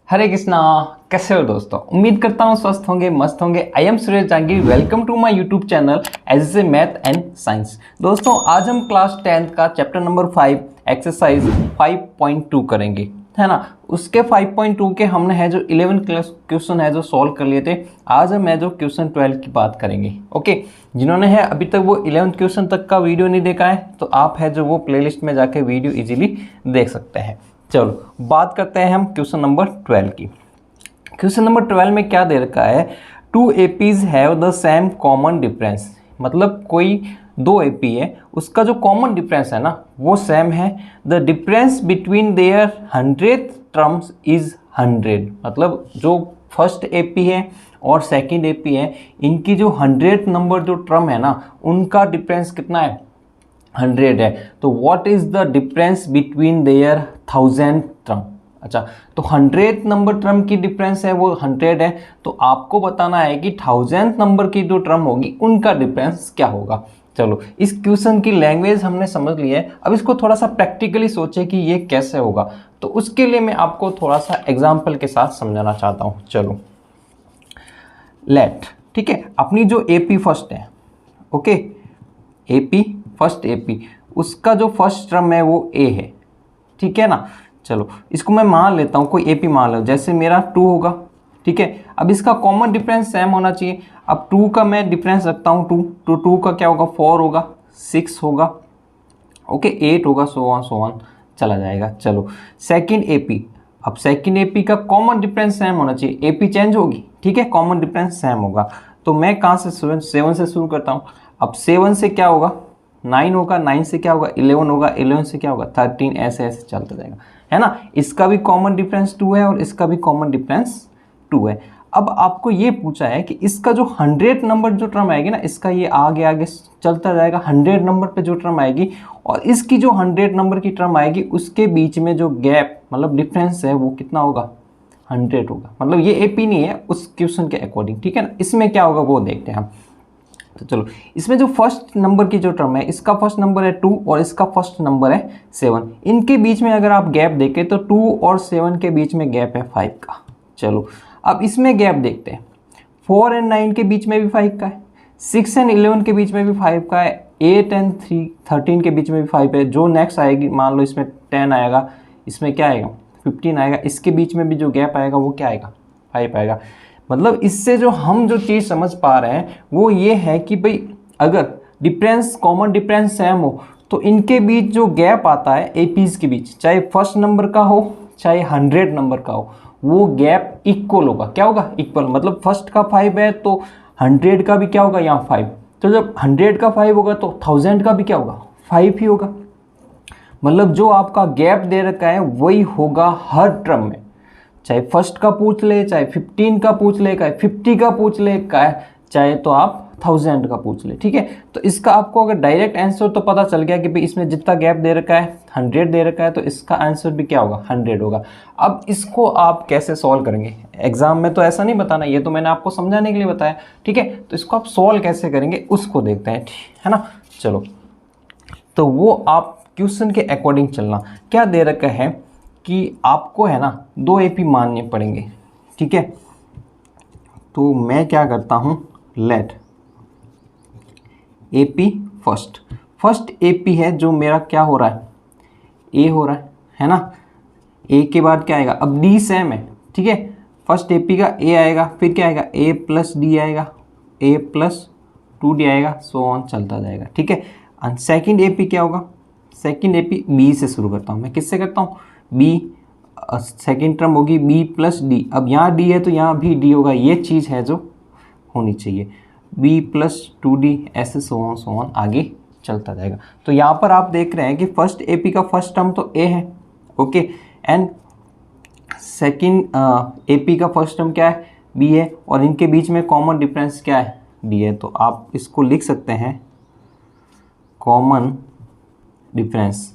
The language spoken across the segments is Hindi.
हरे कृष्णा। कैसे हो दोस्तों? उम्मीद करता हूँ स्वस्थ होंगे, मस्त होंगे। I am Suresh Jahangir. Welcome to my YouTube channel as a math and science. दोस्तों आज हम क्लास 10th का चैप्टर नंबर 5 एक्सरसाइज 5.2 करेंगे, है ना। उसके 5.2 के हमने है जो 11 क्लास क्वेश्चन है जो सॉल्व कर लिए थे। आज हम है जो क्वेश्चन 12 की बात करेंगे। ओके, जिन्होंने है अभी तक वो 11th क्वेश्चन तक का वीडियो नहीं देखा है तो आप है जो वो प्लेलिस्ट में जाके वीडियो इजीली देख सकते हैं। चलो बात करते हैं हम क्वेश्चन नंबर 12 की। क्वेश्चन नंबर 12 में क्या दे रखा है? Two APs have the same common difference. मतलब कोई दो एपी है, उसका जो कॉमन डिफरेंस है ना वो सेम है। The difference between their 100th terms is 100। मतलब जो फर्स्ट एपी है और सेकंड एपी है, इनकी जो 100th नंबर जो टर्म है ना उनका डिफरेंस कितना है? 100 है। तो what is the difference between their 1000 term? अच्छा, तो 100th नंबर टर्म की डिफरेंस है वो 100 है, तो आपको बताना है कि 1000th नंबर की जो टर्म होगी उनका डिफरेंस क्या होगा। चलो इस क्वेश्चन की लैंग्वेज हमने समझ ली है, अब इसको थोड़ा सा प्रैक्टिकली सोचे कि ये कैसे होगा। तो उसके लिए मैं आपको थोड़ा सा एग्जाम्पल के साथ समझाना चाहता हूँ। चलो लेट, ठीक है, अपनी जो एपी फर्स्ट है, ओके, एपी फर्स्ट एपी, उसका जो फर्स्ट टर्म है वो ए है, ठीक है ना। चलो इसको मैं मान लेता हूँ, कोई एपी मान लो, जैसे मेरा 2 होगा, ठीक है। अब इसका कॉमन डिफरेंस सेम होना चाहिए। अब 2 का मैं डिफरेंस रखता हूँ 2, तो 2 का क्या होगा? 4 होगा, 6 होगा, ओके, 8 होगा, सो ऑन चला जाएगा। चलो सेकंड एपी, अब सेकंड एपी का कॉमन डिफरेंस सेम होना चाहिए। एपी चेंज होगी, ठीक है, कॉमन डिफरेंस सेम होगा। तो मैं कहाँ से 7 से शुरू करता हूँ। अब 7 से क्या होगा? 9 होगा, 9 से क्या होगा? 11 होगा, 11 से क्या होगा? 13, ऐसे ऐसे चलता जाएगा, है ना। इसका भी कॉमन डिफरेंस 2 है और इसका भी कॉमन डिफरेंस 2 है। अब आपको ये पूछा है कि इसका जो 100 नंबर जो टर्म आएगी ना, इसका ये आगे आगे चलता जाएगा 100 नंबर पे जो टर्म आएगी, और इसकी जो 100 नंबर की टर्म आएगी उसके बीच में जो गैप मतलब डिफरेंस है वो कितना होगा? 100 होगा। मतलब ये एपी नहीं है उस क्वेश्चन के अकॉर्डिंग, ठीक है ना। इसमें क्या होगा वो देखते हैं हम। तो चलो इसमें जो फर्स्ट नंबर की जो टर्म है, इसका फर्स्ट नंबर है 2 और इसका फर्स्ट नंबर है 7। इनके बीच में अगर आप गैप देखें तो 2 और 7 के बीच में गैप है 5 का। चलो अब इसमें गैप देखते हैं। 4 एंड 9 के बीच में भी 5 का है, 6 एंड 11 के बीच में भी 5 का है, 8 एंड 13 के बीच में भी 5 है। जो नेक्स्ट आएगी, मान लो इसमें 10 आएगा, इसमें क्या आएगा? 15 आएगा, इसके बीच में भी जो गैप आएगा वो क्या आएगा? 5 आएगा। मतलब इससे जो हम जो चीज़ समझ पा रहे हैं वो ये है कि भाई अगर डिफरेंस कॉमन डिफरेंस सेम हो तो इनके बीच जो गैप आता है एपीज के बीच, चाहे फर्स्ट नंबर का हो चाहे 100 नंबर का हो, वो गैप इक्वल होगा। क्या होगा? इक्वल। मतलब फर्स्ट का 5 है तो 100 का भी क्या होगा? यहाँ 5। तो जब 100 का 5 होगा तो 1000 का भी क्या होगा? 5 ही होगा। मतलब जो आपका गैप दे रखा है वही होगा हर टर्म में, चाहे फर्स्ट का पूछ ले, चाहे 15 का पूछ ले, चाहे 50 का पूछ ले, चाहे तो आप 1000 का पूछ ले, ठीक है। तो इसका आपको अगर डायरेक्ट आंसर तो पता चल गया कि भाई इसमें जितना गैप दे रखा है 100 दे रखा है, तो इसका आंसर भी क्या होगा? 100 होगा। अब इसको आप कैसे सॉल्व करेंगे? एग्जाम में तो ऐसा नहीं बताना, ये तो मैंने आपको समझाने के लिए बताया, ठीक है। तो इसको आप सॉल्व कैसे करेंगे उसको देखते हैं, है ना। चलो तो वो आप क्वेश्चन के अकॉर्डिंग चलना। क्या दे रखा है कि आपको है ना 2 एपी मानने पड़ेंगे, ठीक है। तो मैं क्या करता हूँ, लेट एपी फर्स्ट एपी है जो मेरा क्या हो रहा है? ए हो रहा है ना। ए के बाद क्या आएगा? अब डी सेम है, ठीक है। फर्स्ट एपी का ए आएगा, फिर क्या आएगा? ए प्लस डी आएगा, ए प्लस 2d आएगा, सो ऑन चलता जाएगा, ठीक है। एंड सेकेंड एपी क्या होगा? सेकेंड एपी बी से शुरू करता हूँ मैं। किससे करता हूँ? बी। सेकेंड टर्म होगी बी प्लस डी। अब यहाँ डी है तो यहाँ भी डी होगा, ये चीज़ है जो होनी चाहिए। बी प्लस 2d, ऐसे सो ऑन आगे चलता जाएगा। तो यहाँ पर आप देख रहे हैं कि फर्स्ट एपी का फर्स्ट टर्म तो ए है, ओके, एंड सेकेंड एपी का फर्स्ट टर्म क्या है? बी है, और इनके बीच में कॉमन डिफरेंस क्या है? डी है। तो आप इसको लिख सकते हैं common difference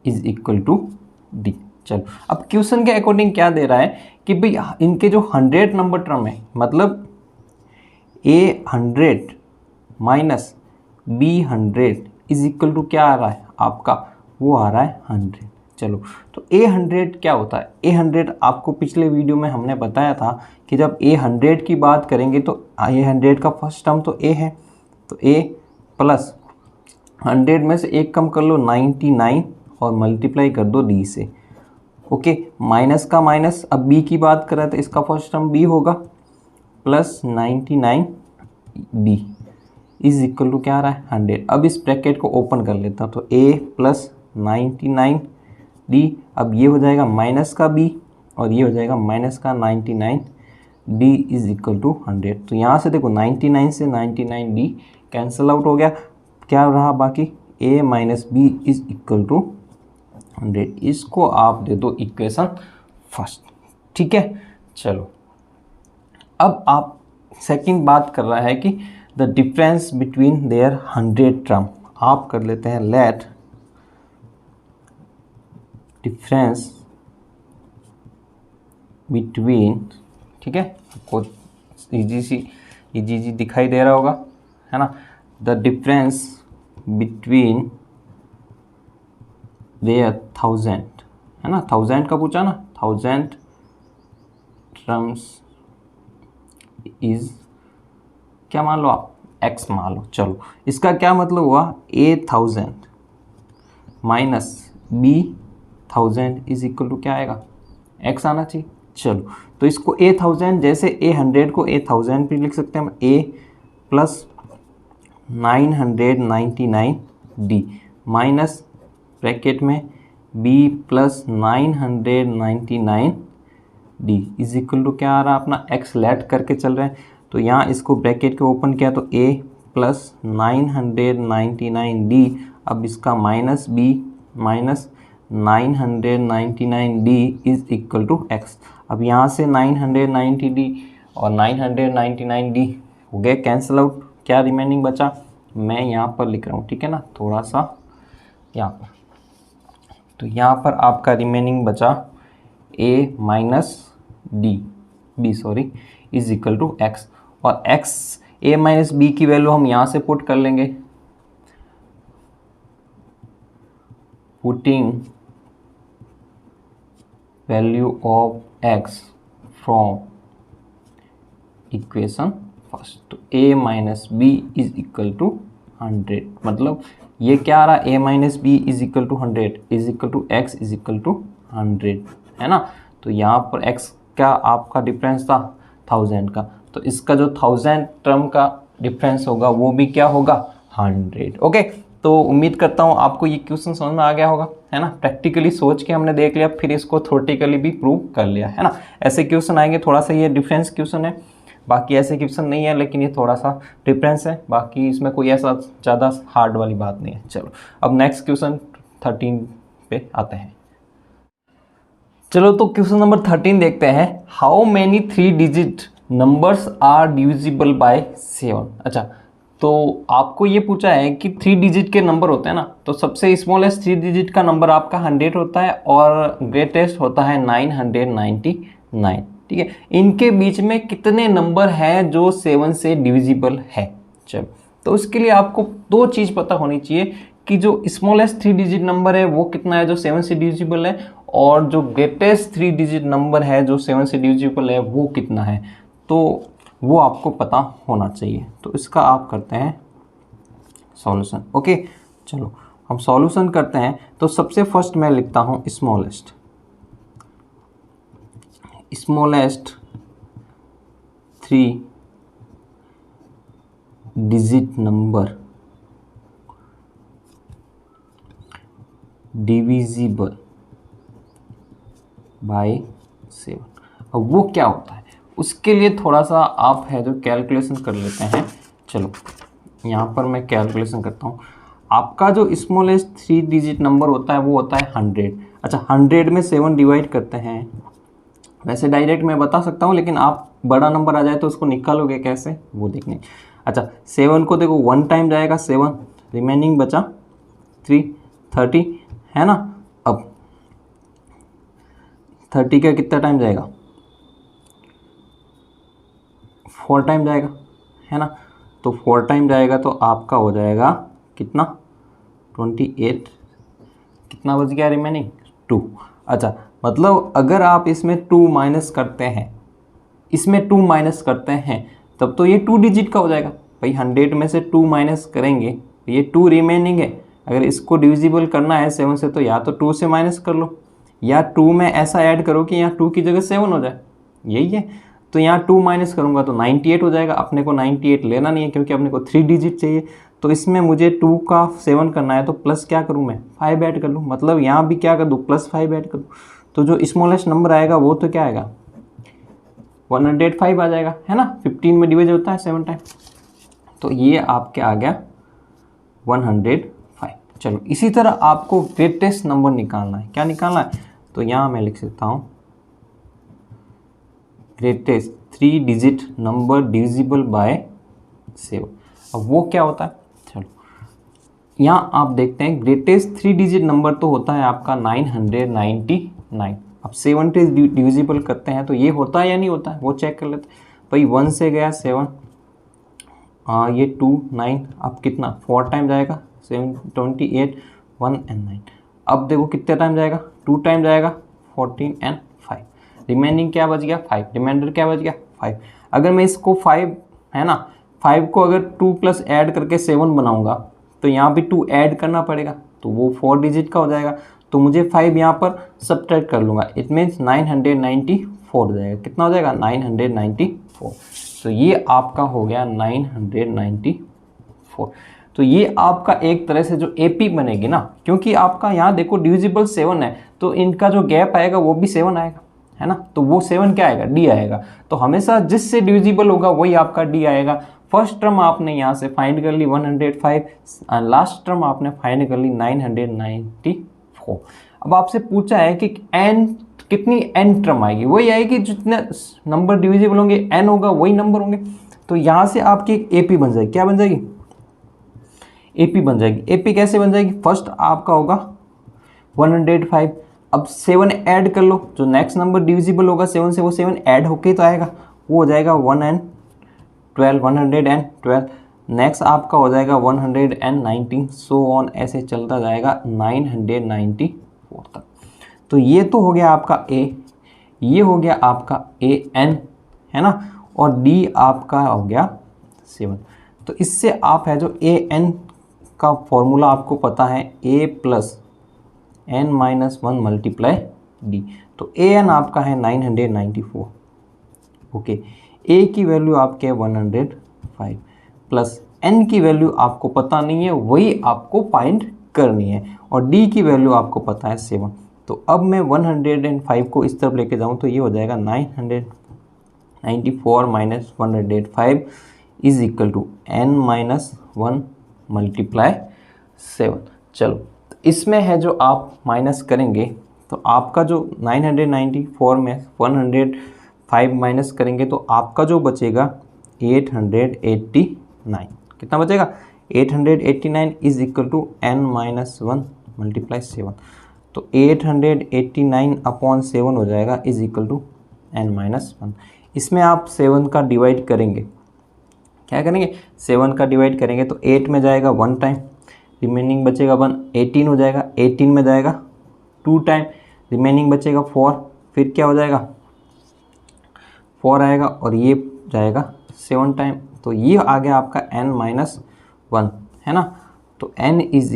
is equal to D. चलो अब क्वेश्चन के अकॉर्डिंग क्या दे रहा है कि भाई इनके जो 100 नंबर टर्म है, मतलब A 100 minus B 100 is equal to क्या आ रहा है आपका? वो आ रहा है 100। चलो, तो A100 क्या होता है? A100 आपको पिछले वीडियो में हमने बताया था कि जब A100 की बात करेंगे तो A100 का फर्स्ट टर्म तो A है, तो A प्लस 100 में से एक कम कर लो 99 और मल्टीप्लाई कर दो D से। ओके, माइनस का माइनस, अब B की बात करें तो इसका फर्स्ट टर्म B होगा plus 99D is equal to क्या आ रहा है 100। अब इस ब्रैकेट को ओपन कर लेता हूँ, तो A प्लस 99D, अब ये हो जाएगा माइनस का B और ये हो जाएगा माइनस का 99D इज इक्वल टू 100। तो यहाँ से देखो 99 से 99D कैंसिल आउट हो गया, क्या रहा बाकी A minus B is equal to 100। इसको आप दे दो इक्वेशन फर्स्ट, ठीक है। चलो, अब आप सेकंड बात कर रहा है कि the difference between their 100 term, आप कर लेते हैं लेट डिफरेंस बिटवीन, ठीक है, आपको इजी दिखाई दे रहा होगा, है ना। द डिफरेंस बिटवीन देयर 1000, है ना, 1000 का पूछा ना, 1000 टर्म्स इज क्या मान लो आप, x मान लो। चलो, इसका क्या मतलब हुआ, A1000 minus B1000 is equal to क्या आएगा, x आना चाहिए। चलो, तो इसको A1000 जैसे A100 को A1000 भी लिख सकते हैं हम, A plus 999D minus bracket में B plus 999D is equal to क्या आ रहा है अपना, x लेट करके चल रहे हैं, तो यहाँ इसको ब्रैकेट को ओपन किया तो A प्लस 999D, अब इसका minus B minus 999D is equal to x। अब यहाँ से 990D और 999D हो गए कैंसिल आउट, क्या रिमेनिंग बचा, मैं यहाँ पर लिख रहा हूँ, ठीक है ना, थोड़ा सा यहाँ पर, तो यहाँ पर आपका रिमेनिंग बचा A minus B sorry is equal to x, और x A माइनस B की वैल्यू हम यहाँ से पुट कर लेंगे, putting value of x from equation first, तो A minus B is equal to 100, मतलब ये क्या आ रहा है, A minus B is equal to 100 is equal to X is equal to 100, है ना। तो यहाँ पर x का आपका डिफरेंस था 1000 का, तो इसका जो 1000 टर्म का डिफरेंस होगा वो भी क्या होगा 100। ओके, तो उम्मीद करता हूँ आपको ये क्वेश्चन समझ में आ गया होगा, है ना। प्रैक्टिकली सोच के हमने देख लिया, फिर इसको थ्योरेटिकली भी प्रूव कर लिया, है ना। ऐसे क्वेश्चन आएंगे, थोड़ा सा ये डिफरेंस क्वेश्चन है, बाकी ऐसे क्वेश्चन नहीं है, लेकिन ये थोड़ा सा डिफरेंस है, बाकी इसमें कोई ऐसा ज़्यादा हार्ड वाली बात नहीं है। चलो, अब नेक्स्ट क्वेश्चन 13 पे आते हैं। चलो, तो क्वेश्चन नंबर 13 देखते हैं, how many 3 digit numbers are divisible by 7। अच्छा, तो आपको ये पूछा है कि 3 डिजिट के नंबर होते हैं ना, तो सबसे स्मॉलेस्ट 3 डिजिट का नंबर आपका 100 होता है और ग्रेटेस्ट होता है 999, ठीक है। इनके बीच में कितने नंबर हैं जो 7 से डिविजिबल है। चलो, तो उसके लिए आपको 2 चीज़ पता होनी चाहिए कि जो स्मॉलेस्ट 3 डिजिट नंबर है वो कितना है जो 7 से डिविजिबल है, और जो ग्रेटेस्ट 3 डिजिट नंबर है जो 7 से डिविजिबल है वो कितना है, तो वो आपको पता होना चाहिए। तो इसका आप करते हैं सॉल्यूशन। ओके, चलो हम सॉल्यूशन करते हैं। तो सबसे फर्स्ट मैं लिखता हूँ smallest 3 digit number divisible by 7। अब वो क्या होता है, उसके लिए थोड़ा सा आप है जो कैलकुलेशन कर लेते हैं। चलो, यहाँ पर मैं कैलकुलेशन करता हूँ। आपका जो स्मॉलेस्ट 3 डिजिट नंबर होता है वो होता है 100। अच्छा, 100 में 7 डिवाइड करते हैं, वैसे डायरेक्ट मैं बता सकता हूँ, लेकिन आप बड़ा नंबर आ जाए तो उसको निकालोगे कैसे वो देखने। अच्छा, 7 को देखो 1 टाइम जाएगा 7, रिमेनिंग बचा 3, 30, है ना। अब 30 का कितना टाइम जाएगा, 4 टाइम जाएगा, है ना। तो 4 टाइम जाएगा तो आपका हो जाएगा कितना 28, कितना बच गया रिमेनिंग 2। अच्छा, मतलब अगर आप इसमें 2 माइनस करते हैं, इसमें 2 माइनस करते हैं, तब तो ये 2 डिजिट का हो जाएगा भाई। 100 में से 2 माइनस करेंगे तो ये 2 रिमेनिंग है। अगर इसको डिविजिबल करना है 7 से तो या तो 2 से माइनस कर लो, या 2 में ऐसा ऐड करो कि यहाँ 2 की जगह 7 हो जाए, यही है। तो यहाँ 2 माइनस करूँगा तो 98 हो जाएगा। अपने को 98 लेना नहीं है क्योंकि अपने को 3 डिजिट चाहिए। तो इसमें मुझे 2 का 7 करना है, तो प्लस क्या करूँ मैं 5 ऐड कर लूँ, मतलब यहाँ भी क्या कर दूँ प्लस 5 ऐड कर दूँ। तो जो स्मॉलेस्ट नंबर आएगा वो तो क्या आएगा 105 आ जाएगा, है ना। 15 में डिवाइड होता है 7 टाइम, तो ये आपके आ गया 105। चलो इसी तरह आपको ग्रेटेस्ट नंबर निकालना है। क्या निकालना है, तो यहाँ मैं लिख सकता हूँ greatest 3 digit number divisible by 7। अब वो क्या होता है, चलो यहाँ आप देखते हैं ग्रेटेस्ट 3 डिजिट नंबर तो होता है आपका 999। अब 7 से डिविजिबल करते हैं तो ये होता है या नहीं होता है वो चेक कर लेते हैं भाई। 1 से गया 7, ये 2 9, अब कितना 4 टाइम जाएगा 7 28 1 एंड 9। अब देखो कितने टाइम जाएगा 2 टाइम जाएगा 14 एंड 5। रिमेनिंग क्या बच गया 5, रिमाइंडर क्या बच गया 5। अगर मैं इसको 5 है ना, 5 को अगर 2 प्लस ऐड करके 7 बनाऊंगा तो यहाँ भी 2 ऐड करना पड़ेगा, तो वो 4 डिजिट का हो जाएगा। तो मुझे 5 यहाँ पर सब्ट्रैक्ट कर लूँगा, इट मीन्स 994 हो जाएगा। कितना हो जाएगा 994। तो ये आपका हो गया 994। तो ये आपका एक तरह से जो एपी बनेगी ना, क्योंकि आपका यहाँ देखो डिविजिबल 7 है तो इनका जो गैप आएगा वो भी 7 आएगा, है ना। तो वो 7 क्या आएगा डी आएगा। तो हमेशा जिससे डिविजिबल होगा वही आपका डी आएगा। फर्स्ट टर्म आपने यहाँ से फाइंड कर ली 105, लास्ट टर्म आपने फाइंड कर ली 994। अब आपसे पूछा है कि एन कितनी एन टर्म आएगी, वही आएगी जितने नंबर डिविजिबल होंगे एन होगा वही नंबर होंगे। तो यहाँ से आपकी एक एपी बन जाएगी। क्या बन जाएगी एपी बन जाएगी। एपी कैसे बन जाएगी, फर्स्ट आपका होगा 105, अब 7 ऐड कर लो, जो नेक्स्ट नंबर डिविजिबल होगा 7 से वो 7 ऐड होके तो आएगा, वो हो जाएगा 112। नेक्स्ट आपका हो जाएगा 119, सो ऑन ऐसे चलता जाएगा 994 तक। तो ये तो हो गया आपका ए, ये हो गया आपका ए एन, है ना, और डी आपका हो गया 7। तो इससे आप है जो ए एन का फॉर्मूला आपको पता है, A plus N minus 1 multiply D. तो ए एन आपका है 994। ओके, ए की वैल्यू आपके 105 प्लस एन की वैल्यू आपको पता नहीं है, वही आपको फाइंड करनी है, और डी की वैल्यू आपको पता है 7। तो अब मैं 105 को इस तरफ लेके जाऊँ तो ये हो जाएगा 994 minus 105 is equal to N minus 1 multiply 7। चलो इसमें है जो आप माइनस करेंगे तो आपका जो 994 में 105 माइनस करेंगे तो आपका जो बचेगा 889। कितना बचेगा 889 is equal to N minus 1 multiply 7। तो 889 अपॉन 7 हो जाएगा is equal to N minus 1। इसमें आप 7 का डिवाइड करेंगे, क्या करेंगे 7 का डिवाइड करेंगे तो 8 में जाएगा 1 टाइम, रिमेनिंग बचेगा 1, 18 हो जाएगा, 18 में जाएगा 2 टाइम, रिमेनिंग बचेगा 4, फिर क्या हो जाएगा 4 आएगा और ये जाएगा 7 टाइम। तो ये आ गया आपका n माइनस 1, है ना। तो n इज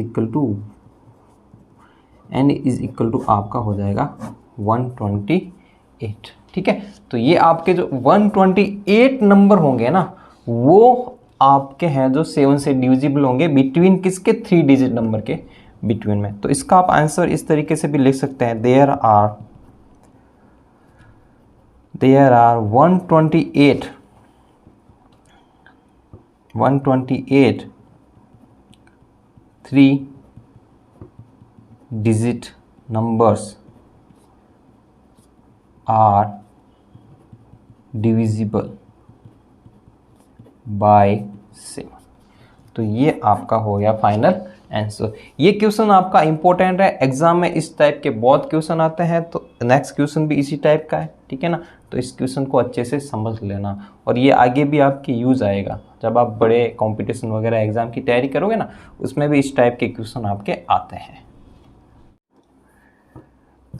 इक्वल टू आपका हो जाएगा 128। ठीक है, तो ये आपके जो 128 नंबर होंगे ना वो आपके हैं जो 7 से डिविजिबल होंगे बिटवीन किसके 3 डिजिट नंबर के बिटवीन में। तो इसका आप आंसर इस तरीके से भी लिख सकते हैं, there are 128 3 digit numbers are divisible by 7। तो ये आपका हो गया फाइनल आंसर। ये क्वेश्चन आपका इंपॉर्टेंट है, एग्जाम में इस टाइप के बहुत क्वेश्चन आते हैं, तो नेक्स्ट क्वेश्चन भी इसी टाइप का है, ठीक है ना। तो इस क्वेश्चन को अच्छे से समझ लेना, और ये आगे भी आपके यूज़ आएगा जब आप बड़े कंपटीशन वगैरह एग्जाम की तैयारी करोगे ना, उसमें भी इस टाइप के क्वेश्चन आपके आते हैं।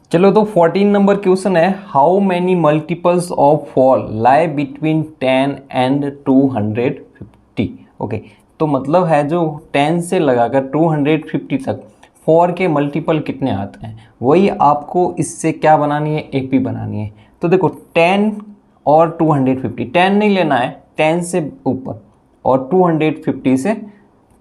चलो तो 14 नंबर क्वेश्चन है, how many multiples of 4 lie between 10 and 250। Okay, तो मतलब है जो 10 से लगाकर 250 तक 4 के मल्टीपल कितने आते हैं, वही आपको इससे क्या बनानी है, एपी बनानी है। तो देखो 10 और 250, 10 नहीं लेना है, 10 से ऊपर और 250 से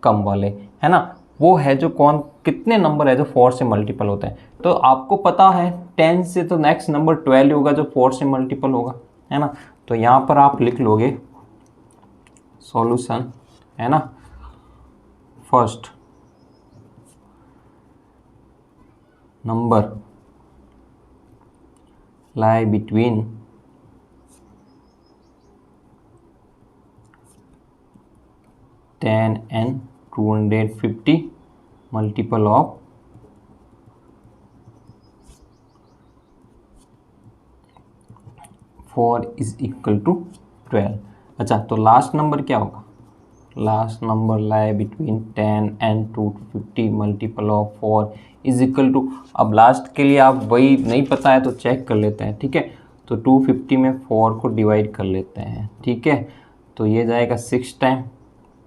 कम वाले, है ना, वो है जो कौन कितने नंबर है जो 4 से मल्टीपल होते हैं। तो आपको पता है 10 से तो नेक्स्ट नंबर 12 होगा जो 4 से मल्टीपल होगा, है ना। तो यहाँ पर आप लिख लोगे सॉल्यूशन, है ना, first number lie between 10 and 250 multiple of 4 is equal to 12। अच्छा, तो लास्ट नंबर क्या होगा, last number lie between 10 and 250 multiple of 4 is equal to, अब लास्ट के लिए आप वही नहीं पता है तो चेक कर लेते हैं, ठीक है। तो 250 में 4 को डिवाइड कर लेते हैं, ठीक है। तो ये जाएगा 6 time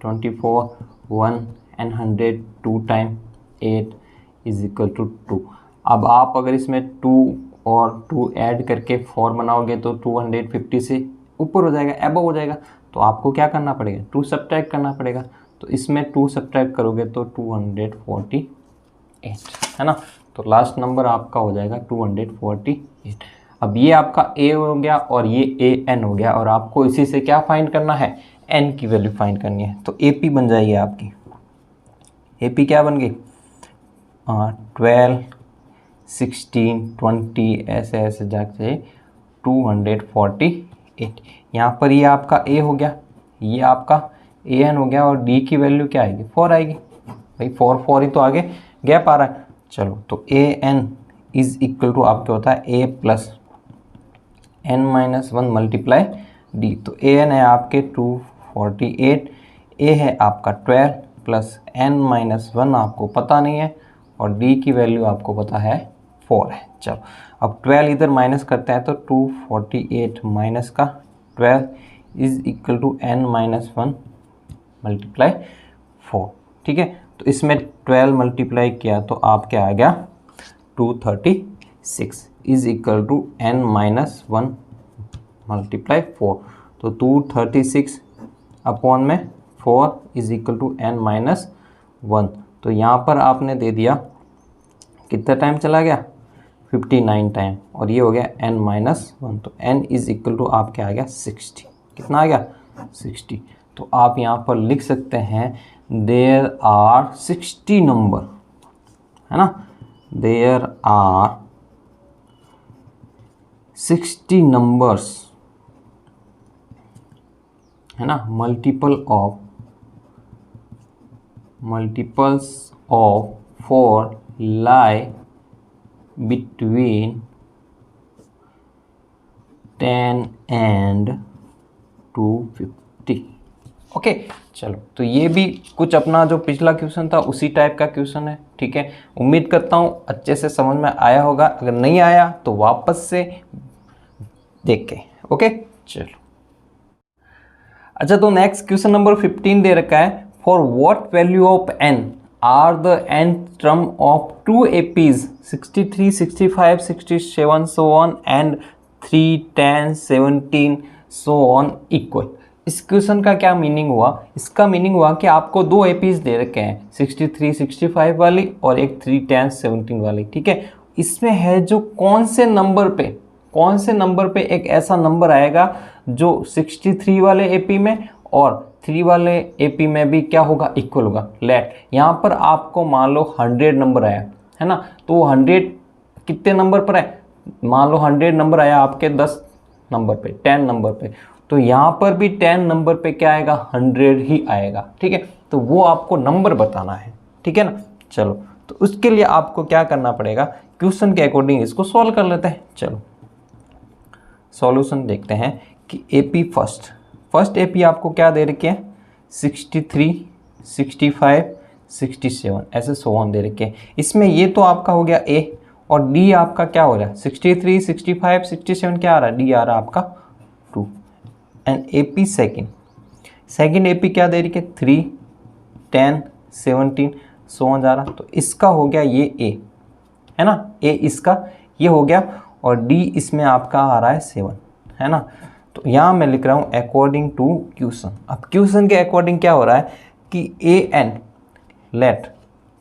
24, 1 and 100, 2 time 8 is equal to 2। अब आप अगर इसमें 2 और 2 ऐड करके 4 बनाओगे तो 250 से ऊपर हो जाएगा, एबव हो जाएगा। तो आपको क्या करना पड़ेगा, 2 सब्ट्रैक्ट करना पड़ेगा। तो इसमें 2 सब्ट्रैक्ट करोगे तो 248, है ना। तो लास्ट नंबर आपका हो जाएगा 248। अब ये आपका ए हो गया और ये ए एन हो गया, और आपको इसी से क्या फाइंड करना है, एन की वैल्यू फाइंड करनी है। तो ए पी बन जाएगी आपकी, ए पी क्या बन गई, 12, 16, 20 ऐसे ऐसे जाके 248। यहाँ पर ये आपका ए हो गया, ये आपका ए एन हो गया, और डी की वैल्यू क्या आएगी, 4 आएगी। भाई 4 ही तो आगे गैप आ रहा है। चलो, तो A N is equal to आपके होता है A plus N minus 1 multiply D. तो ए एन है आपके 248, ए है आपका 12 प्लस एन माइनस 1 आपको पता नहीं है, और डी की वैल्यू आपको पता है 4 है। चलो, अब 12 इधर माइनस करते हैं तो 248 माइनस का 12 is equal to N minus 1 multiply 4, ठीक है। तो इसमें 12 मल्टीप्लाई किया तो आपके आ गया 236 is equal to N minus 1 multiply 4। तो 236 अपॉन में 4 is equal to N minus 1। तो यहाँ पर आपने दे दिया कितना टाइम चला गया, 59 टाइम, और ये हो गया n माइनस 1। तो n इज इक्वल टू आपके आ गया 60, कितना आ गया 60। तो आप यहाँ पर लिख सकते हैं देयर आर 60 नंबर, है ना, देयर आर 60 नंबर्स, है ना, multiples of 4 lie between 10 and 250। Okay, चलो, तो ये भी कुछ अपना जो पिछला क्वेश्चन था उसी टाइप का क्वेश्चन है, ठीक है। उम्मीद करता हूँ अच्छे से समझ में आया होगा, अगर नहीं आया तो वापस से देख के, ओके। चलो, अच्छा, तो नेक्स्ट क्वेश्चन नंबर 15 दे रखा है, for what value of N are the nth term of 2 APs 63, 65, 67 so on and 3, 10, 17 so on equal। इस क्वेश्चन का क्या मीनिंग हुआ, इसका मीनिंग हुआ कि आपको 2 APs दे रखे हैं, 63, 65 वाली और एक 3, 10, 17 वाली, ठीक है। इसमें है जो कौन से नंबर पे एक ऐसा नंबर आएगा जो 63 वाले AP में और 3 वाले AP में भी क्या होगा, इक्वल होगा। लेट यहाँ पर आपको मान लो 100 नंबर आया, है ना, तो 100 कितने नंबर पर है, मान लो 100 नंबर आया आपके 10 नंबर पे, 10 नंबर पे, तो यहाँ पर भी 10 नंबर पे क्या आएगा, 100 ही आएगा, ठीक है। तो वो आपको नंबर बताना है, ठीक है ना। चलो, तो उसके लिए आपको क्या करना पड़ेगा, क्वेश्चन के अकॉर्डिंग इसको सॉल्व कर लेते हैं। चलो, सॉल्यूशन देखते हैं कि AP फर्स्ट AP आपको क्या दे रखे हैं, 63, 65, 67 ऐसे 100 दे रखे हैं। इसमें ये तो आपका हो गया A, और डी आपका क्या हो रहा है 63, 65, 67 क्या आ रहा है, डी आ रहा है आपका 2। And A P second A P क्या दे रही है 3, 10, 17 16 जा रहा, तो इसका हो गया ये ए है ना, ए इसका ये हो गया, और डी इसमें आपका आ रहा है 7 है ना। तो यहाँ मैं लिख रहा हूँ अकॉर्डिंग टू क्वेश्चन। अब क्वेश्चन के अकॉर्डिंग क्या हो रहा है कि ए एन लेट,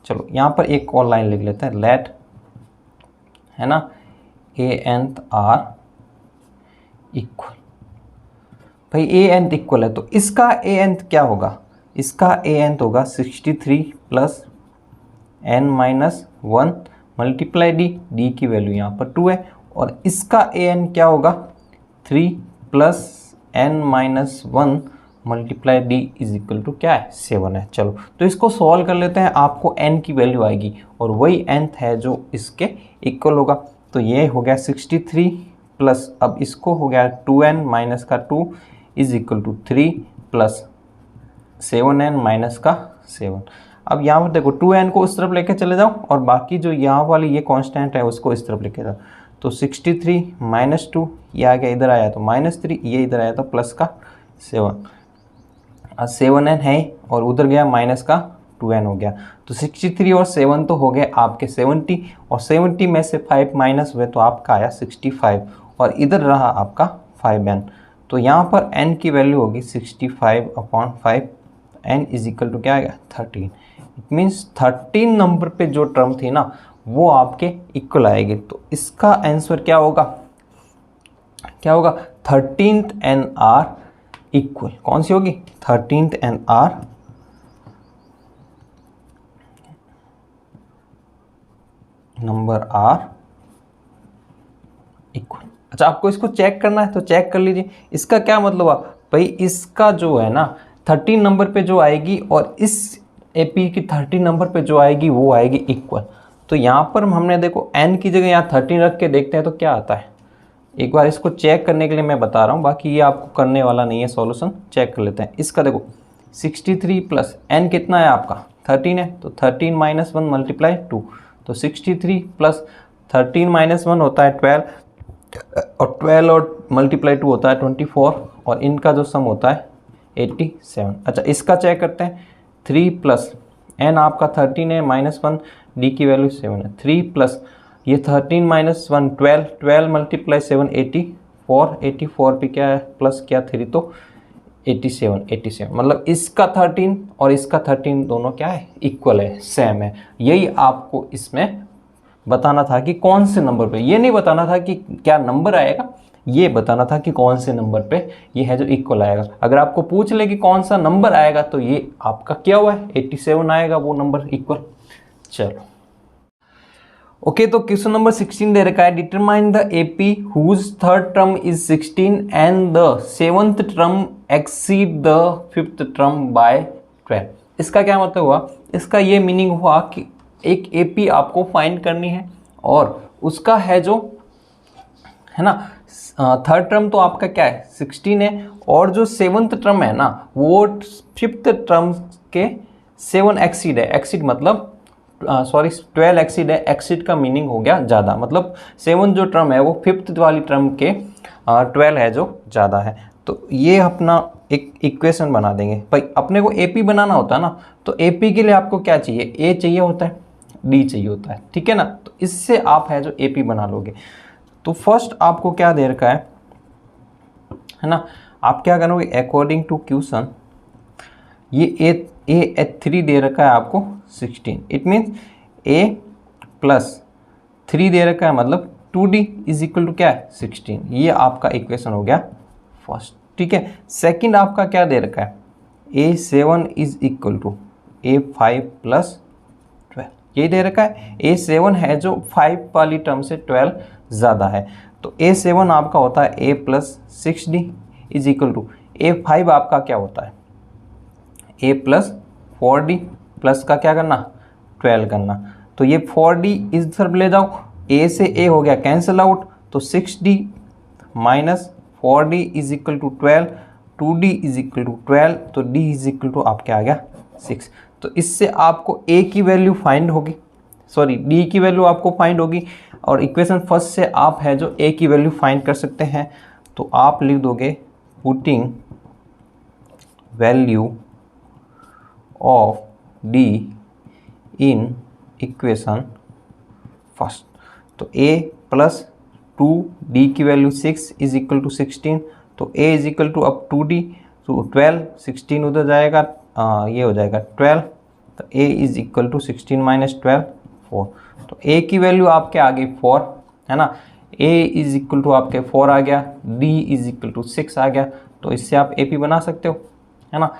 चलो यहाँ पर एक और लाइन लिख लेते हैं, लेट है ना ए एन आर इक्वल, भाई ए एन इक्वल है तो इसका ए एन क्या होगा, इसका ए एन होगा 63 plus N minus 1 multiply D, D की वैल्यू यहाँ पर 2 है, और इसका ए एन क्या होगा 3 plus N minus 1 multiply D is equal to क्या है 7 है। चलो तो इसको सॉल्व कर लेते हैं, आपको n की वैल्यू आएगी और वही nth है जो इसके इक्वल होगा। तो ये हो गया 63 प्लस, अब इसको हो गया 2n माइनस का 2 is equal to 3 plus 7n minus का 7। अब यहाँ पर देखो 2n को उस तरफ लेके चले जाओ और बाकी जो यहाँ वाली ये कांस्टेंट है उसको इस तरफ लेके जाओ, तो 63 माइनस 2 ये आ गया, इधर आया तो -3, ये इधर आया तो प्लस का 7, 7n है और उधर गया माइनस का 2n हो गया, तो 63 और 7 तो हो गए आपके 70, और 70 में से 5 माइनस हुए तो आपका आया 65, और इधर रहा आपका 5n, तो यहाँ पर n की वैल्यू होगी 65/5, n इज इक्वल टू क्या आएगा 13। इट मीन्स 13 नंबर पे जो टर्म थी ना वो आपके इक्वल आएगी, तो इसका आंसर क्या होगा, क्या होगा 13th एन आर इक्वल, कौन सी होगी 13th N are number are equal. अच्छा आपको इसको चेक करना है तो चेक कर लीजिए, इसका क्या मतलब हुआ भाई, इसका जो है ना 13 नंबर पे जो आएगी और इस एपी की 13 नंबर पे जो आएगी वो आएगी इक्वल। तो यहाँ पर हमने देखो n की जगह यहाँ 13 रख के देखते हैं तो क्या आता है, एक बार इसको चेक करने के लिए मैं बता रहा हूँ, बाकी ये आपको करने वाला नहीं है, सॉल्यूशन चेक कर लेते हैं। इसका देखो 63 प्लस n कितना है आपका 13 है, तो 13 माइनस 1 मल्टीप्लाई 2, तो 63 प्लस 13 माइनस 1 होता है 12, और 12 और मल्टीप्लाई 2 होता है 24, और इनका जो सम होता है 87। अच्छा इसका चेक करते हैं, 3 प्लस n आपका 13 है माइनस 1, d की वैल्यू 7 है, 3 प्लस ये 13 माइनस 1 12, 12 मल्टीप्लाई 7 84, 84 पे क्या है प्लस क्या 3 तो 87, मतलब इसका 13 और इसका 13 दोनों क्या है इक्वल है, सेम है। यही आपको इसमें बताना था कि कौन से नंबर पे, ये नहीं बताना था कि क्या नंबर आएगा, ये बताना था कि कौन से नंबर पे ये है जो इक्वल आएगा। अगर आपको पूछ ले कि कौन सा नंबर आएगा तो ये आपका क्या हुआ है 87 आएगा वो नंबर इक्वल। चलो ओके, तो क्वेश्चन नंबर 16 दे रखा है, determine the AP whose third term is 16 and the seventh term exceed the fifth term by 12। इसका क्या मतलब हुआ, इसका ये मीनिंग हुआ कि एक एपी आपको फाइंड करनी है और उसका है जो है ना थर्ड टर्म तो आपका क्या है 16 है, और जो सेवंथ टर्म है ना वो फिफ्थ टर्म के 7 एक्सीड है, एक्सीड मतलब सॉरी 12 एक्सीड है, एक्सीड का मीनिंग हो गया ज़्यादा, मतलब 7 जो टर्म है वो फिफ्थ वाली टर्म के 12 है जो ज़्यादा है। तो ये अपना एक इक्वेशन बना देंगे भाई, अपने को एपी बनाना होता है ना, तो एपी के लिए आपको क्या चाहिए, ए चाहिए होता है, डी चाहिए होता है, ठीक है ना, तो इससे आप है जो एपी बना लोगे। तो फर्स्ट आपको क्या दे रखा है ना, आप क्या करोगे अकॉर्डिंग टू क्वेश्चन, ये ए 3 दे रखा है आपको 16, इट मीन्स ए प्लस 3 दे रखा है मतलब 2d इज इक्वल टू क्या है 16, ये आपका इक्वेशन हो गया फर्स्ट, ठीक है। सेकंड आपका क्या दे रखा है, a7 is equal to a5 plus 12, ये दे रखा है, a7 है जो 5 वाली टर्म से 12 ज़्यादा है, तो a7 आपका होता है a plus 6d is equal to a5 आपका क्या होता है a प्लस 4d प्लस का क्या करना 12 करना, तो ये 4d इस तरफ ले जाओ, a से a हो गया कैंसिल आउट, तो 6d minus 4d is equal to 12, 2d is equal to 12, तो d इज इक्वल टू आपके आ गया 6। तो इससे आपको a की वैल्यू फाइंड होगी सॉरी डी की वैल्यू आपको फाइंड होगी, और इक्वेशन फर्स्ट से आप है जो ए की वैल्यू फाइंड कर सकते हैं। तो आप लिख दोगे putting value of D in equation first. तो a प्लस 2d की वैल्यू 6 इज इक्वल टू 16, तो a इज इक्वल टू अब 2d, तो 12, 16 उधर जाएगा, ये हो जाएगा 12, तो a is equal to 16 minus 12 4। तो a की वैल्यू आपके आ गई 4 है ना, a इज इक्वल टू आपके 4 आ गया, d इज इक्वल टू 6 आ गया। तो इससे आप AP बना सकते हो है ना।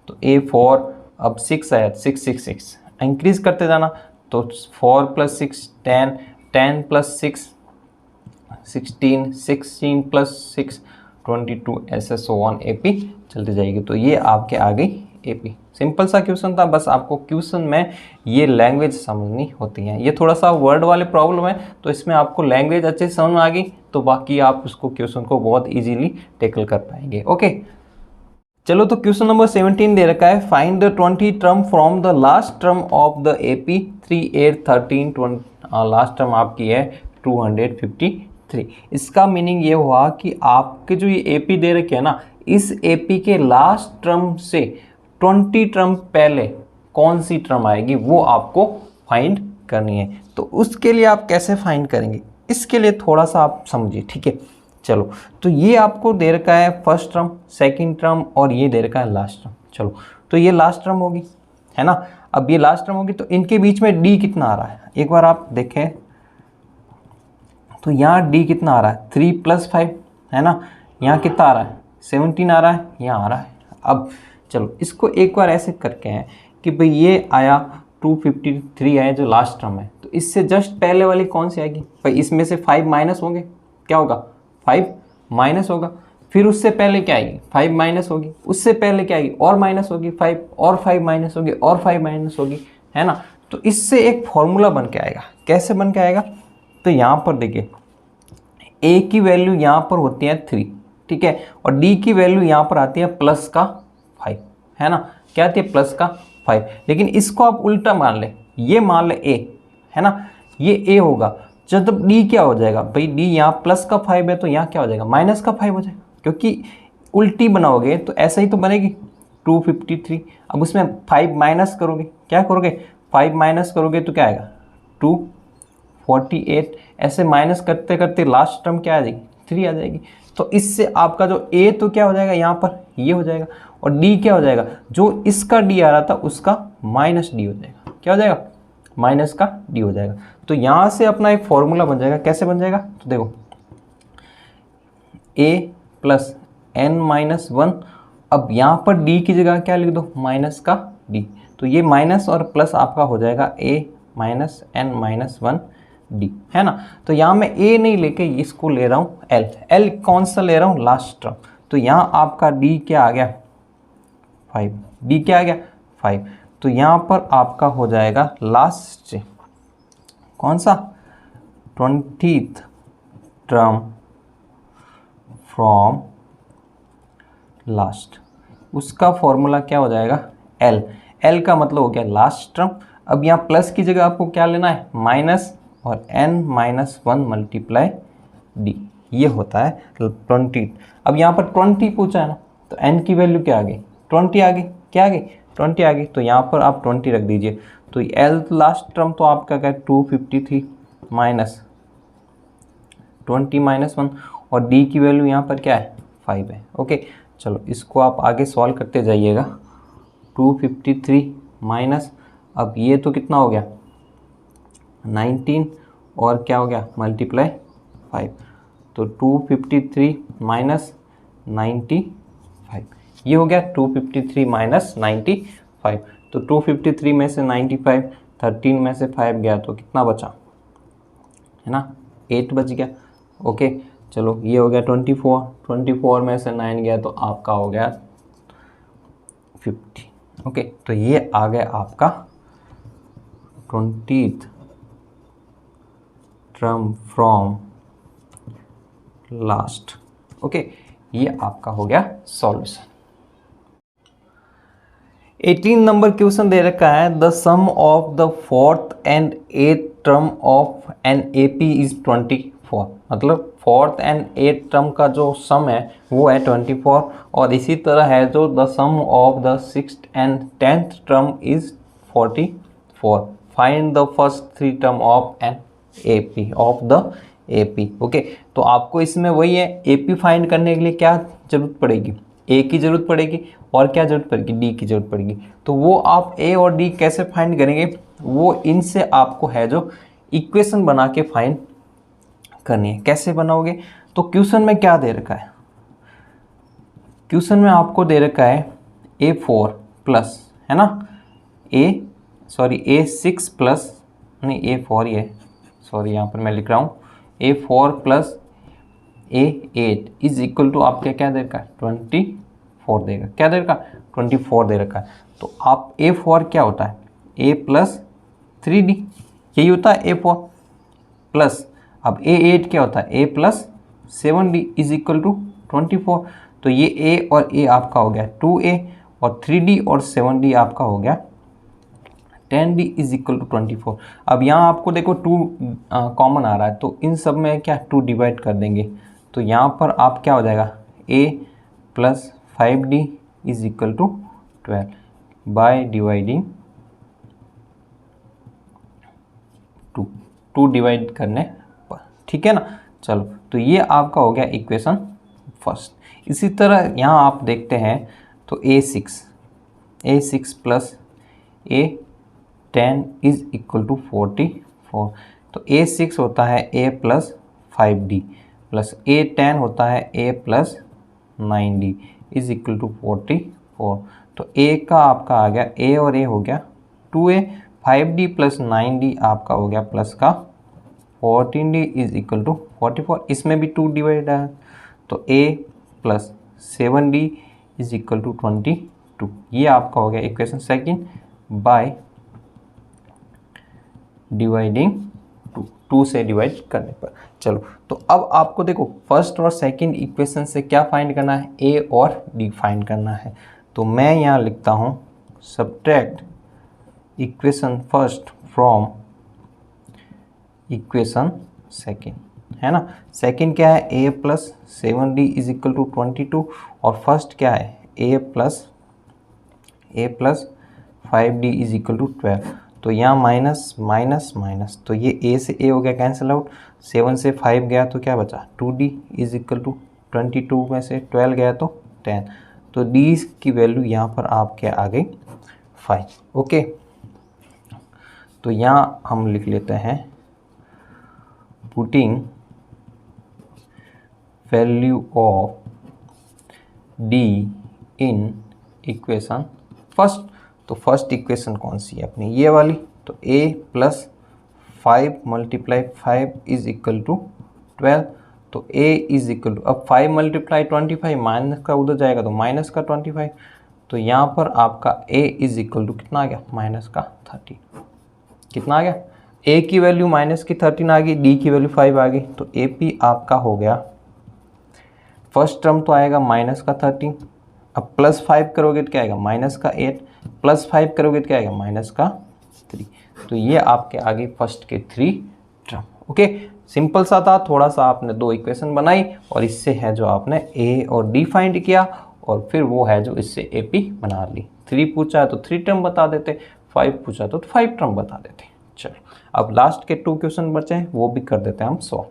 तो a 4, अब 6 आया, 6 6 6 इंक्रीज करते जाना, तो 4 प्लस 6 10, 10 प्लस 6 16, 16 प्लस 6 22, ऐसे सो ऑन AP चलती जाएगी। तो ये आपके आ गई AP। सिंपल सा क्वेश्चन था, बस आपको क्वेश्चन में ये लैंग्वेज समझनी होती है। ये थोड़ा सा वर्ड वाले प्रॉब्लम है, तो इसमें आपको लैंग्वेज अच्छे से समझ में आ गई तो बाकी आप उसको क्वेश्चन को बहुत इजीली टैकल कर पाएंगे। ओके, चलो तो क्वेश्चन नंबर 17 दे रखा है, find the 20 term from the last term of the AP 3 8 13 20। Last term आपकी है 253। इसका मीनिंग ये हुआ कि आपके जो ये AP दे रखे है ना, इस AP के लास्ट टर्म से 20 टर्म पहले कौन सी टर्म आएगी वो आपको फाइंड करनी है। तो उसके लिए आप कैसे फाइंड करेंगे, इसके लिए थोड़ा सा आप समझिए, ठीक है। चलो, तो ये आपको दे रखा है फर्स्ट टर्म, सेकंड टर्म, और ये दे रखा है लास्ट टर्म। चलो, तो ये लास्ट टर्म होगी है ना। अब ये लास्ट टर्म होगी तो इनके बीच में D कितना आ रहा है, एक बार आप देखें तो यहाँ D कितना आ रहा है 3 + 5 है ना। यहाँ कितना आ रहा है 17 आ रहा है, यहाँ आ रहा है। अब चलो इसको एक बार ऐसे करके हैं कि भाई ये आया 253 है जो लास्ट टर्म है, तो इससे जस्ट पहले वाली कौन सी आएगी भाई, इसमें से 5 माइनस होंगे, क्या होगा 5 माइनस होगा, फिर उससे पहले क्या आएगी 5 माइनस होगी, उससे पहले क्या आएगी और माइनस होगी 5, और 5 माइनस होगी, और 5 माइनस होगी है ना। तो इससे एक फॉर्मूला बन के आएगा। कैसे बन के आएगा, तो यहाँ पर देखिए A की वैल्यू यहाँ पर होती है 3, ठीक है, और D की वैल्यू यहाँ पर आती है प्लस का 5 है ना। क्या आती है प्लस का 5, लेकिन इसको आप उल्टा मान ले, ये मान ले A है ना, ये A होगा, जब D क्या हो जाएगा भाई, D यहाँ प्लस का 5 है तो यहाँ क्या हो जाएगा माइनस का 5 हो जाएगा, क्योंकि उल्टी बनाओगे तो ऐसा ही तो बनेगी 253। अब उसमें 5 माइनस करोगे, क्या करोगे 5 माइनस करोगे तो क्या आएगा 248, ऐसे माइनस करते करते लास्ट टर्म क्या आ जाएगी 3 आ जाएगी। तो इससे आपका जो A तो क्या हो जाएगा यहाँ पर ये हो जाएगा, और D क्या हो जाएगा, जो इसका D आ रहा था उसका माइनस D हो जाएगा, क्या हो जाएगा माइनस का D हो जाएगा। तो यहाँ से अपना एक फॉर्मूला बन जाएगा। कैसे बन जाएगा, तो देखो A + n-1, अब यहाँ पर D की जगह क्या लिख दो माइनस का D, तो ये माइनस और प्लस आपका हो जाएगा A - n-1 D है ना। तो यहाँ मैं A नहीं लेके इसको ले रहा हूँ L, L कौन सा ले रहा हूँ लास्ट टर्म, तो यहाँ आपका D क्या आ गया 5, D क्या आ गया 5, तो यहाँ पर आपका हो जाएगा लास्ट कौन सा 20th टर्म फ्रॉम लास्ट, उसका फॉर्मूला क्या हो जाएगा L, L का मतलब हो गया लास्ट टर्म। अब यहाँ प्लस की जगह आपको क्या लेना है माइनस, और n-1 मल्टीप्लाई D, ये होता है 20। अब यहाँ पर 20 पूछा है ना, तो n की वैल्यू क्या आ गई 20 आ गई, क्या आ गई 20 आ गई, तो यहाँ पर आप 20 रख दीजिए। तो L लास्ट टर्म तो आपका क्या है 253 माइनस 20 - 1, और D की वैल्यू यहाँ पर क्या है 5 है। ओके, चलो इसको आप आगे सॉल्व करते जाइएगा। 253 माइनस, अब ये तो कितना हो गया 19, और क्या हो गया मल्टीप्लाई 5, तो 253 माइनस 95, ये हो गया 253 माइनस 95। तो 253 में से 95, 13 में से 5 गया तो कितना बचा है ना 8 बच गया। ओके, चलो ये हो गया 24, 24 में से 9 गया तो आपका हो गया 50। ओके, तो ये आ गया आपका 20th term from last. Okay, ये आपका हो गया सॉल्यूशन। 18 नंबर क्वेश्चन दे रखा है, the sum of the 4th and 8th term of an AP is 24, मतलब फोर्थ एंड एथ टर्म का जो सम है वो है 24, और इसी तरह है जो the sum of the sixth and 10th term is 44। Find the first 3 term of an AP of the AP। Okay, तो आपको इसमें वही है, AP फाइंड करने के लिए क्या जरूरत पड़ेगी, A की जरूरत पड़ेगी, और क्या जरूरत पड़ेगी, D की जरूरत पड़ेगी। तो वो आप A और D कैसे फाइंड करेंगे, वो इनसे आपको है जो इक्वेशन बना के फाइंड करनी है। कैसे बनाओगे, तो क्वेश्चन में क्या दे रखा है, क्वेश्चन में आपको दे रखा है A4 प्लस, है ना, A6 प्लस, नहीं A4 ये, सॉरी यहाँ पर मैं लिख रहा हूँ A4 plus A8 is equal to आपके क्या दे रखा है 24 देगा, क्या दे रखा है 24 दे रखा है। तो आप A4 क्या होता है A प्लस 3D, यही होता है A4 प्लस, अब A8 क्या होता है A plus 7D is equal to 24। तो ये A और A आपका हो गया 2A, और 3D और 7D आपका हो गया 10D इज इक्वल टू 24। अब यहाँ आपको देखो 2 कॉमन आ रहा है, तो इन सब में क्या 2 डिवाइड कर देंगे, तो यहाँ पर आप क्या हो जाएगा A plus 5D is equal to 12 by dividing 2 divide करने पर, ठीक है ना। चलो, तो ये आपका हो गया इक्वेशन फर्स्ट। इसी तरह यहाँ आप देखते हैं तो A6 plus A10 is equal to 44। तो A6 होता है A plus 5D plus A10 होता है A plus 9D is equal to 44। तो A का आपका आ गया A और A हो गया 2A, 5D प्लस 9D आपका हो गया प्लस का 14D इज इक्वल टू 44। इसमें भी 2 डिवाइड है, तो A plus 7D is equal to 22। ये आपका हो गया इक्वेशन सेकंड बाय डिवाइडिंग 2 से डिवाइड करने पर। चलो, तो अब आपको देखो फर्स्ट और सेकंड इक्वेशन से क्या फाइंड करना है, A और D फाइंड करना है। तो मैं यहाँ लिखता हूँ subtract equation first from equation second, है ना। सेकंड क्या है A plus 7D is equal to 22, और फर्स्ट क्या है A plus 5D is equal to 12। तो यहाँ माइनस माइनस माइनस, तो ये A से A हो गया कैंसिल आउट, 7 से 5 गया तो क्या बचा 2D इज इक्वल टू 22 में से 12 गया तो 10। तो D की वैल्यू यहाँ पर आपके आ गई 5। ओके, तो यहाँ हम लिख लेते हैं putting value of D in equation first. तो फर्स्ट इक्वेशन कौन सी है अपनी, ये वाली। तो A plus 5 multiply 5 is equal to 12। तो A इज इक्वल टू, अब 5 मल्टीप्लाई 25, माइनस का उधर जाएगा तो माइनस का 25। तो यहाँ पर आपका A इज इक्वल टू कितना आ गया माइनस का 30। कितना आ गया, A की वैल्यू माइनस की 13 आ गई, D की वैल्यू 5 आ गई। तो AP आपका हो गया, फर्स्ट टर्म तो आएगा माइनस का 13, अब प्लस 5 करोगे तो क्या आएगा माइनस का 8, प्लस 5 करोगे तो क्या आएगा माइनस का 3। तो ये आपके आगे फर्स्ट के 3 टर्म। ओके, सिंपल सा था, थोड़ा सा आपने 2 इक्वेशन बनाई और इससे है जो आपने A और D फाइंड किया, और फिर वो है जो इससे AP बना ली। 3 पूछा है तो 3 टर्म बता देते, 5 पूछा तो 5 टर्म बता देते। चलो, अब लास्ट के 2 क्वेश्चन बचे हैं, वो भी कर देते हैं हम सॉल्व।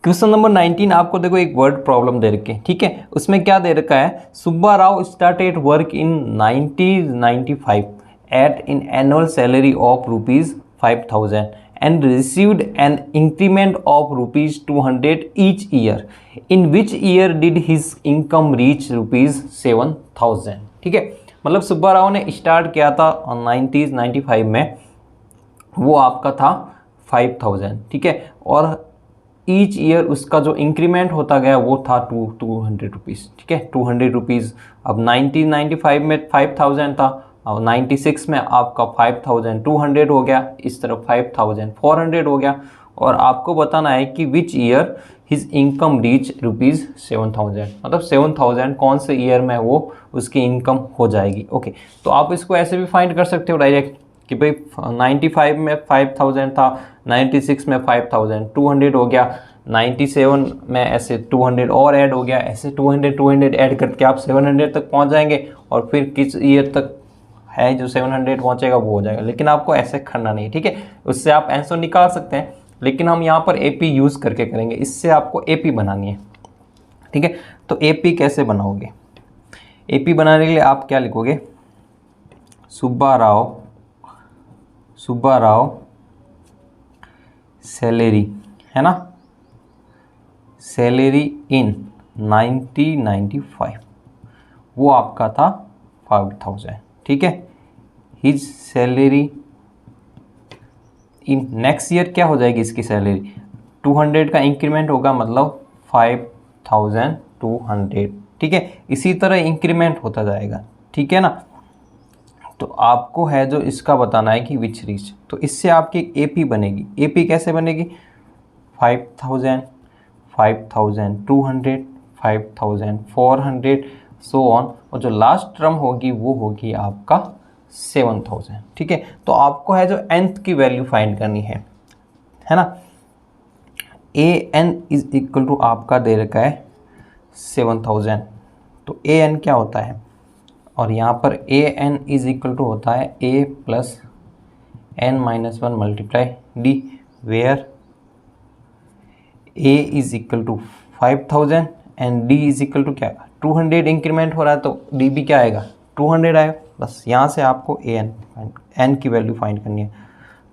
क्वेश्चन नंबर 19 आपको देखो एक वर्ड प्रॉब्लम दे रखी है, ठीक है। उसमें क्या दे रखा है, Subba Rao started work in 1995 at an annual salary of ₹5,000 and received an increment of ₹200 each year. In which year did his income reach ₹7,000? ठीक है, मतलब सुब्बा राव ने स्टार्ट किया था 1995 में, वो आपका था 5,000, ठीक है, और ईच ईयर उसका जो इंक्रीमेंट होता गया वो था 200 रुपीज़, ठीक है, 200 रुपीज़। अब 1995 में 5,000 था, और 96 में आपका 5,200 हो गया, इस तरफ 5,400 हो गया, और आपको बताना है कि which year his income reach ₹7,000, मतलब 7,000 कौन से ईयर में वो उसकी इनकम हो जाएगी। ओके, तो आप इसको ऐसे भी फाइंड कर सकते हो डायरेक्ट कि भाई 95 में 5000 था, 96 में 5000, 200 हो गया, 97 में ऐसे 200 और ऐड हो गया, ऐसे 200 ऐड करके आप 700 तक पहुंच जाएंगे और फिर किस ईयर तक है जो 700 पहुंचेगा वो हो जाएगा। लेकिन आपको ऐसे करना नहीं, ठीक है। उससे आप आंसर निकाल सकते हैं, लेकिन हम यहाँ पर एपी यूज़ करके करेंगे। इससे आपको एपी बनानी है, ठीक है। तो एपी कैसे बनाओगे? एपी बनाने के लिए आप क्या लिखोगे? सुब्बा राव सैलरी, है ना, सैलरी इन 1995, वो आपका था 5000, ठीक है। His salary in next year क्या हो जाएगी इसकी सैलरी? 200 का इंक्रीमेंट होगा, मतलब 5200, ठीक है। इसी तरह इंक्रीमेंट होता जाएगा, ठीक है ना। तो आपको है जो इसका बताना है कि विच रीच, तो इससे आपकी एपी बनेगी। एपी कैसे बनेगी? 5000, 5200, 5400 सो ऑन, और जो लास्ट टर्म होगी वो होगी आपका 7000, ठीक है। तो आपको है जो nth की वैल्यू फाइंड करनी है ना। ए एन इज इक्वल टू आपका दे रखा है 7000, तो ए एन क्या होता है? और यहाँ पर A N is equal to होता है A plus N minus 1 multiply D, where A is equal to 5000 and D is equal to क्या? 200 इंक्रीमेंट हो रहा है तो डी भी क्या आएगा? 200 आएगा। बस यहाँ से आपको ए एन की वैल्यू फाइंड करनी है।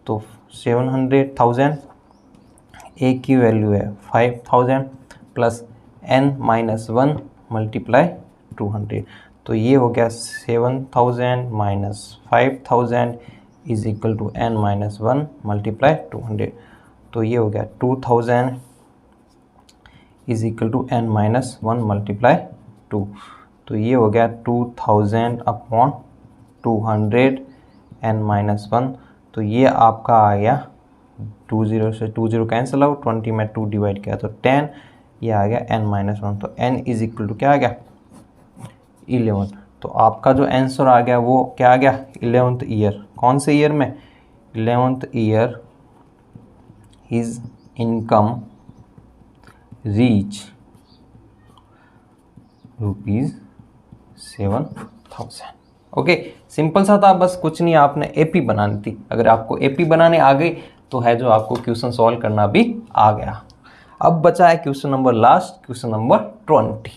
तो 700,000, ए की वैल्यू है 5000 प्लस एन माइनस 1 मल्टीप्लाई 200, तो ये हो गया 7000 minus 5000 is equal to N minus 1 multiply 200, तो ये हो गया 2000 is equal to N minus 1 multiply 2, तो ये हो गया 2000 अपॉन 200 एन माइनस 1, तो ये आपका आ गया 20 से 20 कैंसिल आउट, 20 में 2 डिवाइड किया तो 10, ये आ गया एन माइनस 1, तो एन इज इक्वल टू क्या आ गया? 11। तो आपका जो आंसर आ गया वो क्या आ गया? 11th year. कौन से ईयर में? 11th year his income reach ₹7,000। Okay, simple सा था, बस कुछ नहीं, आपने एपी बनानी थी। अगर आपको एपी बनाने आ गई तो है जो आपको क्वेश्चन सॉल्व करना भी आ गया। अब बचा है question number last, question number 20।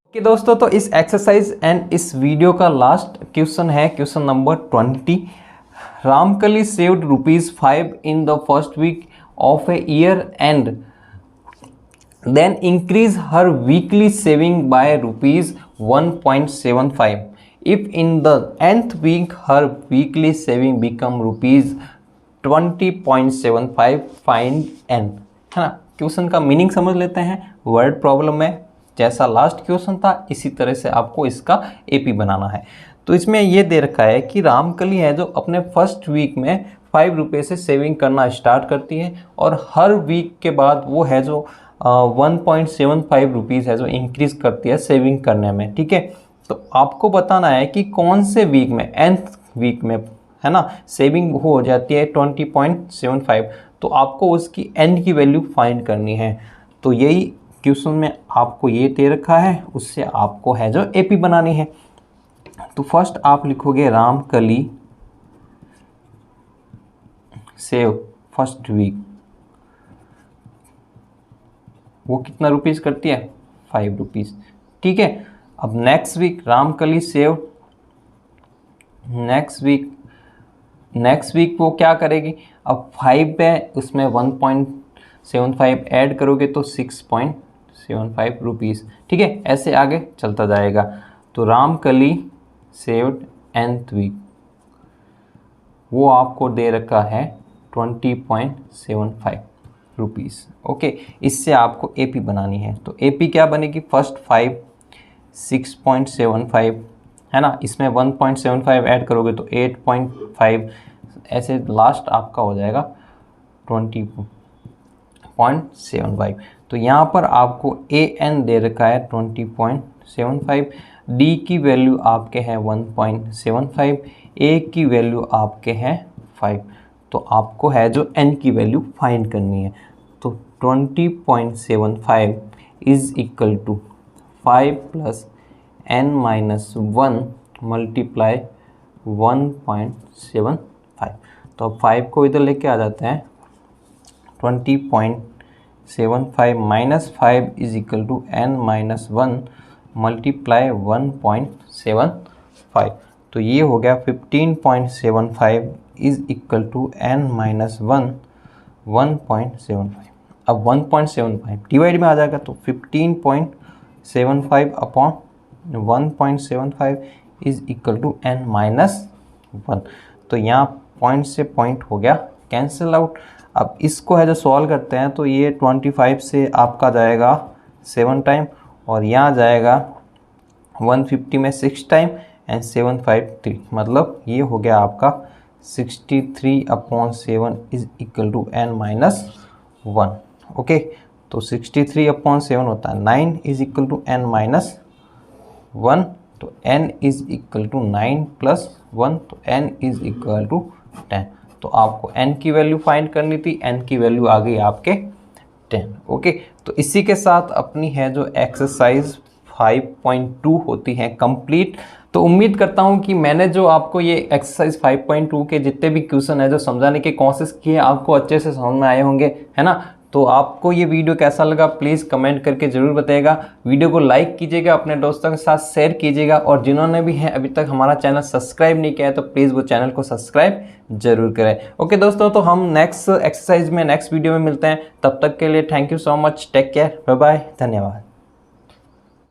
Okay दोस्तों, तो इस एक्सरसाइज एंड इस वीडियो का लास्ट क्वेश्चन है question number 20। Ramkali saved ₹5 in the first week of a year and then increase her weekly saving by ₹1.75. If in the nth week her weekly saving become ₹20.75, find n, है ना। क्वेश्चन का मीनिंग समझ लेते हैं। वर्ड प्रॉब्लम में जैसा लास्ट क्वेश्चन था इसी तरह से आपको इसका एपी बनाना है। तो इसमें ये दे रखा है कि रामकली है जो अपने फर्स्ट वीक में ₹5 से सेविंग करना स्टार्ट करती है और हर वीक के बाद वो है जो 1.75 रुपीज़ है जो इंक्रीज करती है सेविंग करने में, ठीक है। तो आपको बताना है कि कौन से वीक में, nth वीक में, है ना, सेविंग हो जाती है 20.75, तो आपको उसकी n की वैल्यू फाइंड करनी है। तो यही क्वेश्चन में आपको ये दे रखा है, उससे आपको है जो एपी बनानी है। तो फर्स्ट आप लिखोगे रामकली सेव फर्स्ट वीक, वो कितना रुपीज़ करती है? ₹5, ठीक है। अब next week Ramkali save, next week वो क्या करेगी? अब 5 पे उसमें 1.75 ऐड करोगे तो 6.75 रुपीज़, ठीक है। ऐसे आगे चलता जाएगा। तो रामकली सेव्ड nth वीक, वो आपको दे रखा है 20.75 रुपीज़, ओके। इससे आपको एपी बनानी है। तो एपी क्या बनेगी? फर्स्ट 5 6.75, है ना, इसमें 1.75 ऐड करोगे तो 8.5, ऐसे लास्ट आपका हो जाएगा 20.75। तो यहाँ पर आपको ए एन दे रखा है 20.75, डी की वैल्यू आपके हैं 1.75, ए की वैल्यू आपके हैं 5। तो आपको है जो एन की वैल्यू फाइंड करनी है। तो 20.75 is equal to 5 plus n minus 1 multiply 1.75। तो अब 5 को इधर लेके आ जाते हैं। 20.75 minus 5 is equal to n minus 1 multiply 1.75। तो ये हो गया 15.75 is equal to n minus 1 1.75। अब 1.75 डिवाइड में आ जाएगा तो 15.75 upon 1.75 is equal to n minus 1। तो यहाँ पॉइंट से पॉइंट हो गया कैंसिल आउट। अब इसको है जो सॉल्व करते हैं तो ये 25 से आपका जाएगा 7 टाइम और यहाँ जाएगा 150 में 6 टाइम एंड 7 5 3, मतलब ये हो गया आपका 63/7 is equal to n minus 1। Okay, तो 63/7 होता है 9 is equal to n minus 1। तो n is equal to 9 plus 1, तो n इज इक्वल टू 10। तो आपको n की वैल्यू फाइंड करनी थी, n की वैल्यू आ गई आपके 10। ओके, तो इसी के साथ अपनी है जो एक्सरसाइज 5.2 होती है कंप्लीट। तो उम्मीद करता हूं कि मैंने जो आपको ये एक्सरसाइज 5.2 के जितने भी क्वेश्चन है जो समझाने की कोशिश की है आपको अच्छे से समझ में आए होंगे, है ना। तो आपको ये वीडियो कैसा लगा प्लीज़ कमेंट करके ज़रूर बताइएगा। वीडियो को लाइक कीजिएगा, अपने दोस्तों के साथ शेयर कीजिएगा और जिन्होंने भी है अभी तक हमारा चैनल सब्सक्राइब नहीं किया है तो प्लीज़ वो चैनल को सब्सक्राइब जरूर करें। ओके दोस्तों, तो हम नेक्स्ट एक्सरसाइज में नेक्स्ट वीडियो में मिलते हैं। तब तक के लिए thank you so much, take care, bye bye, धन्यवाद।